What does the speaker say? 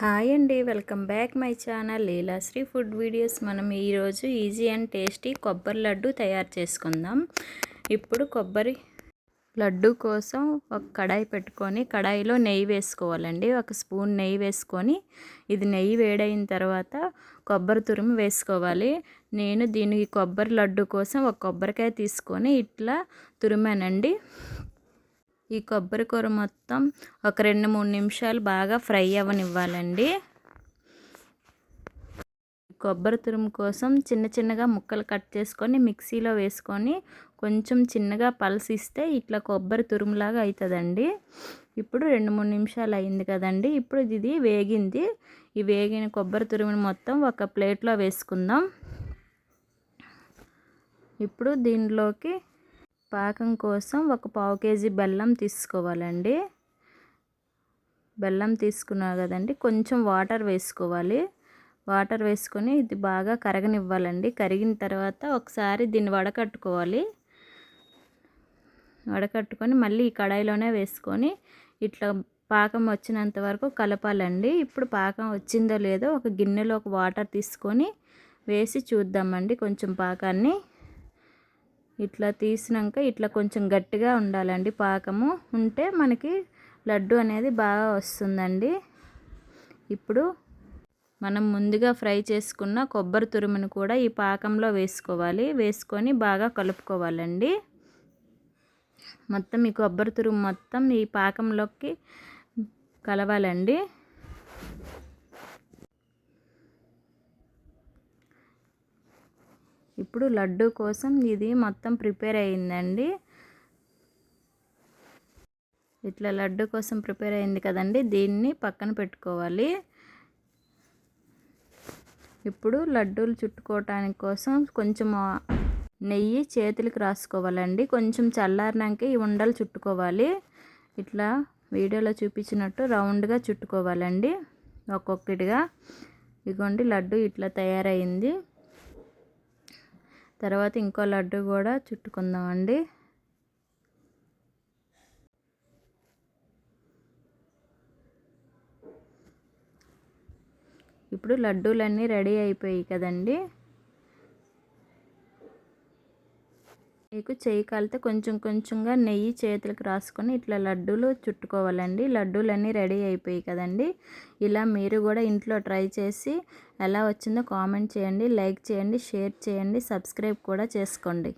Hi అండి, welcome back my channel Leelasri food videos. మనం ఈరోజు ఈజీ అండ్ టేస్టీ కొబ్బరి లడ్డు తయారు చేసుకుందాం. ఇప్పుడు కొబ్బరి లడ్డు కోసం ఒక కడాయి పెట్టుకొని కడాయిలో నెయ్యి వేసుకోవాలండి. ఒక స్పూన్ నెయ్యి వేసుకొని ఇది నెయ్యి వేడైన తర్వాత కొబ్బరి తురుము వేసుకోవాలి. నేను దీనికి కొబ్బరి లడ్డు కోసం ఒక కొబ్బరికాయ తీసుకొని ఇట్లా తురిమానండి. ఈ కొబ్బరి కూర మొత్తం ఒక 2-3 నిమిషాలు బాగా ఫ్రై అవ్వనివ్వాలండి. కొబ్బరి తురుము కోసం చిన్న చిన్నగా ముక్కలు కట్ చేసుకొని మిక్సీలో వేసుకొని కొంచెం చిన్నగా పల్సిస్తే ఇట్లా కొబ్బరి తురుములాగా అవుతుందండి. ఇప్పుడు 2-3 నిమిషాలు అయింది కదండి. ఇప్పుడు ఇది వేగింది. ఈ వేగిన కొబ్బరి తురుముని మొత్తం ఒక ప్లేట్లో వేసుకుందాం. ఇప్పుడు దీనిలోకి పాకం కోసం ఒక 1/2 కేజీ బెల్లం తీసుకోవాలండి. బెల్లం తీసుకున్నారు కదండి, కొంచెం వాటర్ వేసుకోవాలి. వాటర్ వేసుకొని ఇది బాగా కరగనివ్వాలండి. కరిగిన తర్వాత ఒకసారి దీన్ని వడకట్టుకోవాలి. వడకట్టుకొని మళ్ళీ ఈ కడాయిలోనే వేసుకొని ఇట్లా పాకం వచ్చినంత వరకు కలపాలండి. ఇప్పుడు పాకం వచ్చిందో లేదో ఒక గిన్నెలో ఒక వాటర్ తీసుకొని వేసి చూద్దామండి. కొంచెం పాకాన్ని ఇట్లా తీసినాక ఇట్లా కొంచెం గట్టిగా ఉండాలండి. పాకము ఉంటే మనకి లడ్డు అనేది బాగా వస్తుందండి. ఇప్పుడు మనం ముందుగా ఫ్రై చేసుకున్న కొబ్బరి తురుమును కూడా ఈ పాకంలో వేసుకోవాలి. వేసుకొని బాగా కలుపుకోవాలండి. మొత్తం ఈ కొబ్బరి తురుము మొత్తం ఈ పాకంలోకి కలవాలండి. ఇప్పుడు లడ్డు కోసం ఇది మొత్తం ప్రిపేర్ అయిందండి. ఇట్లా లడ్డు కోసం ప్రిపేర్ అయింది కదండి. దీన్ని పక్కన పెట్టుకోవాలి. ఇప్పుడు లడ్డూలు చుట్టుకోవటానికి కోసం కొంచెం నెయ్యి చేతులకు రాసుకోవాలండి. కొంచెం చల్లారినాక ఈ ఉండలు చుట్టుకోవాలి. ఇట్లా వీడియోలో చూపించినట్టు రౌండ్గా చుట్టుకోవాలండి. ఒక్కొక్కటిగా ఇదిగోండి లడ్డు ఇట్లా తయారైంది. తర్వాత ఇంకో లడ్డు కూడా చుట్టుకుందామండి. ఇప్పుడు లడ్డూలన్నీ రెడీ అయిపోయాయి కదండి. మీకు చేయి కాలితే కొంచెం కొంచెంగా నెయ్యి చేతులకు రాసుకొని ఇట్లా లడ్డూలు చుట్టుకోవాలండి. లడ్డూలన్నీ రెడీ అయిపోయాయి కదండి. ఇలా మీరు కూడా ఇంట్లో ట్రై చేసి ఎలా వచ్చిందో కామెంట్ చేయండి, లైక్ చేయండి, షేర్ చేయండి, సబ్స్క్రైబ్ కూడా చేసుకోండి.